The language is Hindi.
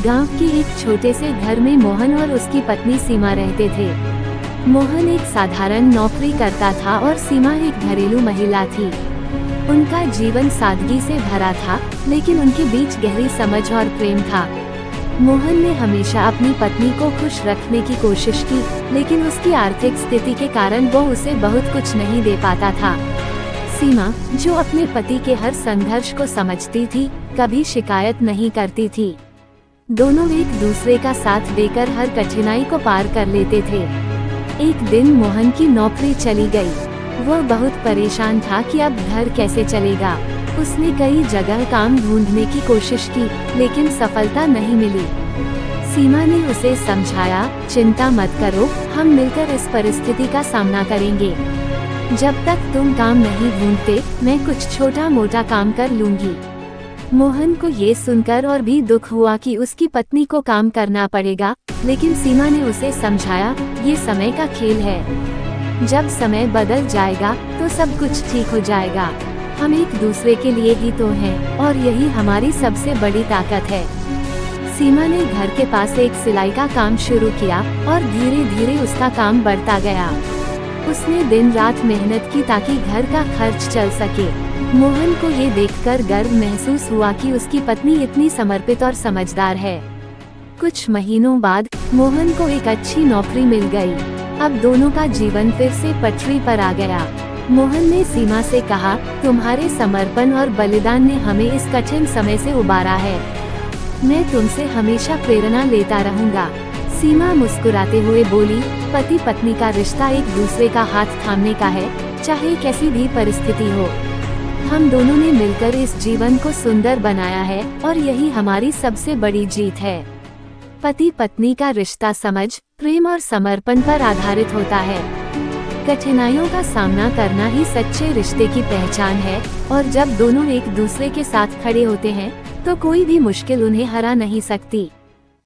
गांव के एक छोटे से घर में मोहन और उसकी पत्नी सीमा रहते थे। मोहन एक साधारण नौकरी करता था और सीमा एक घरेलू महिला थी। उनका जीवन सादगी से भरा था, लेकिन उनके बीच गहरी समझ और प्रेम था। मोहन ने हमेशा अपनी पत्नी को खुश रखने की कोशिश की, लेकिन उसकी आर्थिक स्थिति के कारण वो उसे बहुत कुछ नहीं दे पाता था। सीमा, जो अपने पति के हर संघर्ष को समझती थी, कभी शिकायत नहीं करती थी। दोनों एक दूसरे का साथ देकर हर कठिनाई को पार कर लेते थे। एक दिन मोहन की नौकरी चली गई। वह बहुत परेशान था कि अब घर कैसे चलेगा। उसने कई जगह काम ढूंढने की कोशिश की, लेकिन सफलता नहीं मिली। सीमा ने उसे समझाया, चिंता मत करो, हम मिलकर इस परिस्थिति का सामना करेंगे। जब तक तुम काम नहीं ढूंढते, मैं कुछ छोटा मोटा काम कर लूंगी। मोहन को ये सुनकर और भी दुख हुआ कि उसकी पत्नी को काम करना पड़ेगा, लेकिन सीमा ने उसे समझाया, ये समय का खेल है। जब समय बदल जाएगा तो सब कुछ ठीक हो जाएगा। हम एक दूसरे के लिए ही तो हैं, और यही हमारी सबसे बड़ी ताकत है। सीमा ने घर के पास एक सिलाई का काम शुरू किया और धीरे धीरे उसका काम बढ़ता गया। उसने दिन रात मेहनत की ताकि घर का खर्च चल सके। मोहन को ये देखकर गर्व महसूस हुआ कि उसकी पत्नी इतनी समर्पित और समझदार है। कुछ महीनों बाद मोहन को एक अच्छी नौकरी मिल गई। अब दोनों का जीवन फिर से पटरी पर आ गया। मोहन ने सीमा से कहा, तुम्हारे समर्पण और बलिदान ने हमें इस कठिन समय से उबारा है। मैं तुमसे हमेशा प्रेरणा लेता रहूंगा। सीमा मुस्कुराते हुए बोली, पति पत्नी का रिश्ता एक दूसरे का हाथ थामने का है, चाहे कैसी भी परिस्थिति हो। हम दोनों ने मिलकर इस जीवन को सुंदर बनाया है, और यही हमारी सबसे बड़ी जीत है। पति पत्नी का रिश्ता समझ, प्रेम और समर्पण पर आधारित होता है। कठिनाइयों का सामना करना ही सच्चे रिश्ते की पहचान है, और जब दोनों एक दूसरे के साथ खड़े होते हैं, तो कोई भी मुश्किल उन्हें हरा नहीं सकती।